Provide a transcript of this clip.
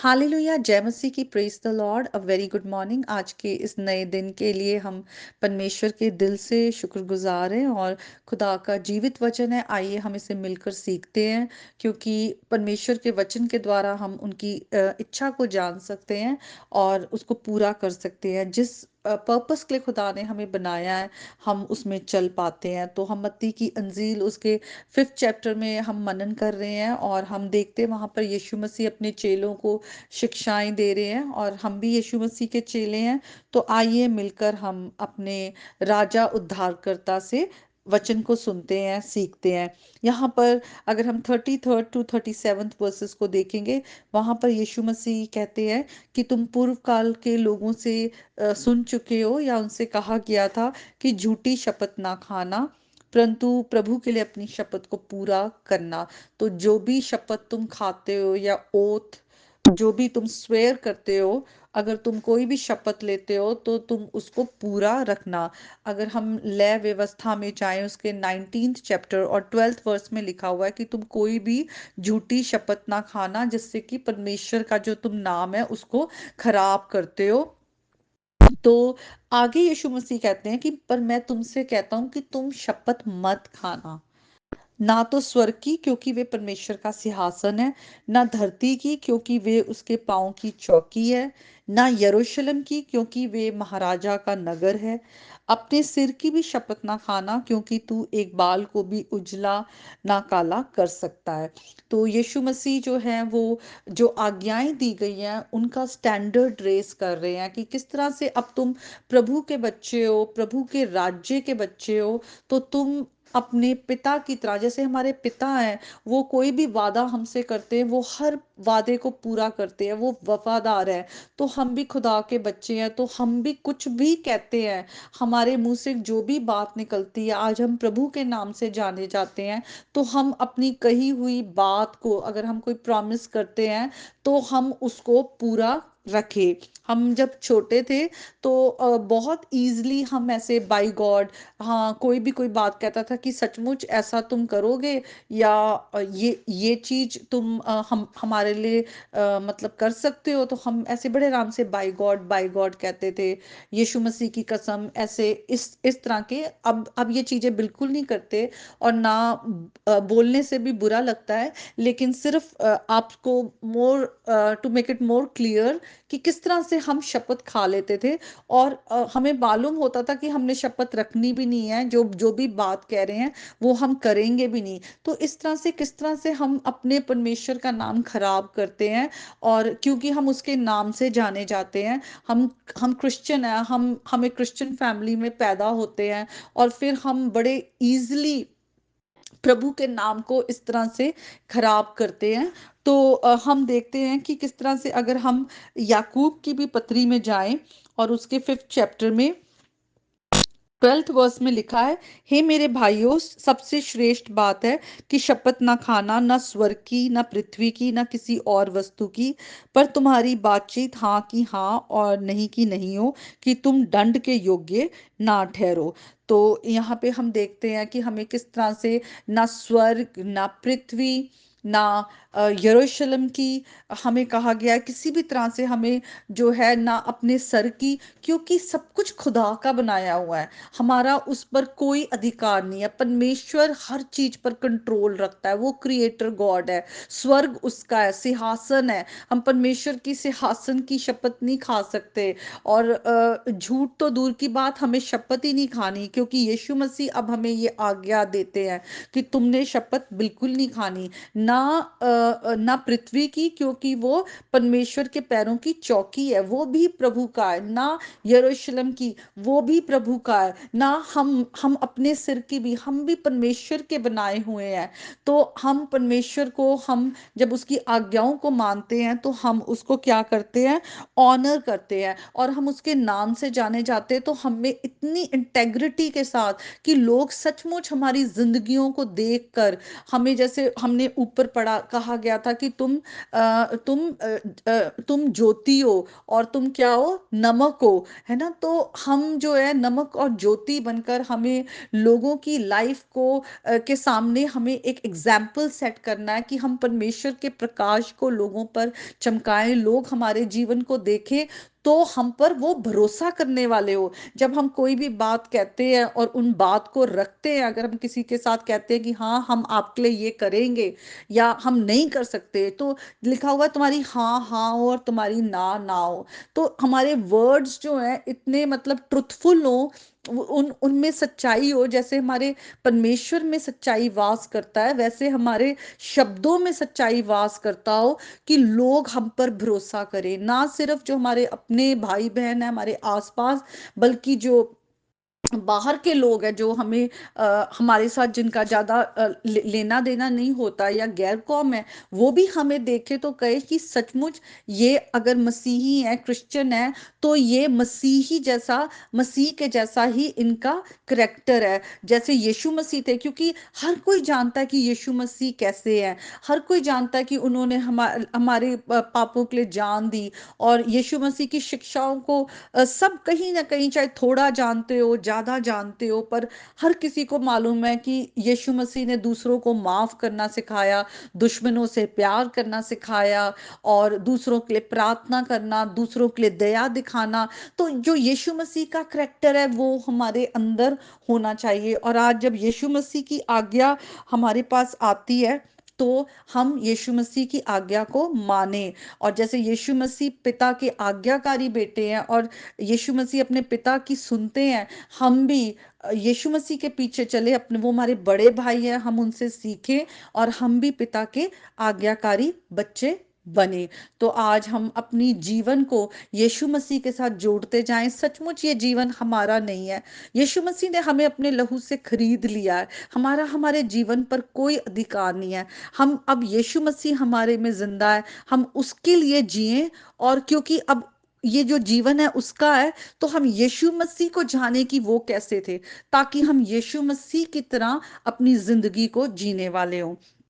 Hallelujah, जय मसीह की, praise the Lord. A very good morning. आज के इस नए दिन के लिए हम परमेश्वर के दिल से शुक्रगुजार हैं और खुदा का जीवित वचन है। आइए हम इसे मिलकर सीखते हैं, क्योंकि परमेश्वर के वचन के द्वारा हम उनकी इच्छा को जान सकते हैं और उसको पूरा कर सकते हैं। जिस पर्पस के लिए खुदा ने हमें बनाया है, हम उसमें चल पाते हैं। तो हम मत्ती की अंजील उसके 5th चैप्टर में हम मनन कर रहे हैं और हम देखते हैं वहां पर यीशु मसीह अपने चेलों को शिक्षाएं दे रहे हैं और हम भी यीशु मसीह के चेले हैं। तो आइए मिलकर हम अपने राजा उद्धारकर्ता से वचन को सुनते हैं, सीखते हैं। यहाँ पर अगर हम 33rd to 37th वर्सेस को देखेंगे, वहां पर यीशु मसीह कहते हैं कि तुम पूर्व काल के लोगों से सुन चुके हो या उनसे कहा गया था कि झूठी शपथ ना खाना, परंतु प्रभु के लिए अपनी शपथ को पूरा करना। तो जो भी शपथ तुम खाते हो या ओथ, जो भी तुम स्वेयर करते हो, अगर तुम कोई भी शपथ लेते हो तो तुम उसको पूरा रखना। अगर हम लय व्यवस्था में जाएं, उसके 19th चैप्टर और 12th वर्स में लिखा हुआ है कि तुम कोई भी झूठी शपथ ना खाना, जिससे कि परमेश्वर का जो तुम नाम है उसको खराब करते हो। तो आगे यीशु मसीह कहते हैं कि पर मैं तुमसे कहता हूं कि तुम शपथ मत खाना, ना तो स्वर्ग की, क्योंकि वे परमेश्वर का सिंहासन है, ना धरती की, क्योंकि वे उसके पांव की चौकी है, ना यरूशलेम की, क्योंकि वे महाराजा का नगर है। अपने सिर की भी शपथ ना खाना, क्योंकि तू एक बाल को भी उजला ना काला कर सकता है। तो यीशु मसीह जो है वो जो आज्ञाएं दी गई हैं उनका स्टैंडर्ड रेस कर रहे हैं कि किस तरह से अब तुम प्रभु के बच्चे हो, प्रभु के राज्य के बच्चे हो, तो तुम अपने पिता की तरह, जैसे हमारे पिता हैं, वो कोई भी वादा हमसे करते हैं, वो हर वादे को पूरा करते हैं, वो वफादार है। तो हम भी खुदा के बच्चे हैं, तो हम भी कुछ भी कहते हैं, हमारे मुंह से जो भी बात निकलती है, आज हम प्रभु के नाम से जाने जाते हैं, तो हम अपनी कही हुई बात को, अगर हम कोई प्रॉमिस करते हैं, तो हम उसको पूरा रखे। हम जब छोटे थे तो बहुत इजीली हम ऐसे बाय गॉड, हाँ, कोई भी कोई बात कहता था कि सचमुच ऐसा तुम करोगे या ये चीज तुम हम हमारे लिए मतलब कर सकते हो, तो हम ऐसे बड़े आराम से बाय गॉड कहते थे, यीशु मसीह की कसम, ऐसे इस तरह के। अब ये चीजें बिल्कुल नहीं करते और ना बोलने से भी बुरा लगता है, लेकिन सिर्फ आपको more to make it more clear कि किस तरह से हम शपथ खा लेते थे और हमें मालूम होता था कि हमने शपथ रखनी भी नहीं है, जो जो भी बात कह रहे हैं वो हम करेंगे भी नहीं। तो इस तरह से किस तरह से हम अपने परमेश्वर का नाम खराब करते हैं, और क्योंकि हम उसके नाम से जाने जाते हैं, हम क्रिश्चियन हैं, हम एक क्रिश्चियन फैमिली में पैदा होते हैं, और फिर हम बड़े इजीली प्रभु के नाम को इस तरह से खराब करते हैं। तो हम देखते हैं कि किस तरह से अगर हम याकूब की भी पत्री में जाएं और उसके 5th चैप्टर में 12th वर्स में लिखा है, हे मेरे भाइयों, सबसे श्रेष्ठ बात है कि शपथ ना खाना, ना स्वर्ग की, ना पृथ्वी की, ना किसी और वस्तु की, पर तुम्हारी बातचीत हाँ की हाँ और नहीं की नहीं हो, कि तुम दंड के योग्य ना ठहरो। तो यहाँ पे हम देखते हैं कि हमें किस तरह से ना स्वर्ग, ना पृथ्वी, ना यरूशलेम की हमें कहा गया है, किसी भी तरह से हमें जो है ना अपने सर की, क्योंकि सब कुछ खुदा का बनाया हुआ है, हमारा उस पर कोई अधिकार नहीं है। परमेश्वर हर चीज पर कंट्रोल रखता है, वो क्रिएटर गॉड है, स्वर्ग उसका है, सिंहासन है। हम परमेश्वर की सिंहासन की शपथ नहीं खा सकते, और झूठ तो दूर की बात, हमें शपथ ही नहीं खानी, क्योंकि यीशु मसीह अब हमें ये आज्ञा देते हैं कि तुमने शपथ बिल्कुल नहीं खानी, ना ना पृथ्वी की, क्योंकि वो परमेश्वर के पैरों की चौकी है, वो भी प्रभु का है, ना यरूशलेम की, वो भी प्रभु का है, ना हम अपने सिर की भी, हम भी परमेश्वर के बनाए हुए हैं। तो हम परमेश्वर को, हम जब उसकी आज्ञाओं को मानते हैं तो हम उसको क्या करते हैं, ऑनर करते हैं, और हम उसके नाम से जाने जाते हैं। तो हमें इतनी इंटेग्रिटी के साथ कि लोग सचमुच हमारी जिंदगियों को देखकर, हमें जैसे हमने ऊपर पढ़ा कहा कहा गया था कि तुम ज्योति हो और तुम क्या हो, नमक हो, है ना। तो हम जो है नमक और ज्योति बनकर हमें लोगों की लाइफ को के सामने हमें एक एग्जाम्पल सेट करना है कि हम परमेश्वर के प्रकाश को लोगों पर चमकाएं, लोग हमारे जीवन को देखें तो हम पर वो भरोसा करने वाले हो। जब हम कोई भी बात कहते हैं और उन बात को रखते हैं, अगर हम किसी के साथ कहते हैं कि हाँ हम आपके लिए ये करेंगे या हम नहीं कर सकते, तो लिखा हुआ है तुम्हारी हाँ हाँ हो और तुम्हारी ना ना हो। तो हमारे वर्ड्स जो हैं इतने मतलब ट्रुथफुल हो, उन उनमें सच्चाई हो, जैसे हमारे परमेश्वर में सच्चाई वास करता है वैसे हमारे शब्दों में सच्चाई वास करता हो, कि लोग हम पर भरोसा करें, ना सिर्फ जो हमारे अपने भाई बहन है हमारे आसपास, बल्कि जो बाहर के लोग हैं जो हमें हमारे साथ जिनका ज्यादा लेना देना नहीं होता या गैर कौम है, वो भी हमें देखे तो कहे कि सचमुच ये अगर मसीही है, क्रिश्चियन है, तो ये मसीही जैसा, मसीह के जैसा ही इनका करेक्टर है, जैसे यीशु मसीह थे। क्योंकि हर कोई जानता है कि यीशु मसीह कैसे हैं, हर कोई जानता है कि उन्होंने हमारे पापों के लिए जान दी, और यीशु मसीह की शिक्षाओं को सब कहीं ना कहीं, चाहे थोड़ा जानते हो ज्यादा जानते हो, पर हर किसी को मालूम है कि यीशु मसीह ने दूसरों को माफ करना सिखाया, दुश्मनों से प्यार करना सिखाया, और दूसरों के लिए प्रार्थना करना, दूसरों के लिए दया दिखाना। तो जो यीशु मसीह का करैक्टर है वो हमारे अंदर होना चाहिए। और आज जब यीशु मसीह की आज्ञा हमारे पास आती है, तो हम यीशु मसीह की आज्ञा को माने। और जैसे यीशु मसीह पिता के आज्ञाकारी बेटे हैं और यीशु मसीह अपने पिता की सुनते हैं, हम भी यीशु मसीह के पीछे चले, अपने, वो हमारे बड़े भाई हैं, हम उनसे सीखें और हम भी पिता के आज्ञाकारी बच्चे बने। तो आज हम अपनी जीवन को यीशु मसीह के साथ जोड़ते जाएं। सचमुच ये जीवन हमारा नहीं है, यीशु मसीह ने हमें अपने लहू से खरीद लिया है, हमारा हमारे जीवन पर कोई अधिकार नहीं है। हम अब यीशु मसीह हमारे में जिंदा है, हम उसके लिए जिएं। और क्योंकि अब ये जो जीवन है उसका है, तो हम यीशु मसीह को जाने कि वो कैसे थे, ताकि हम यीशु मसीह की तरह अपनी जिंदगी को जीने वाले हों।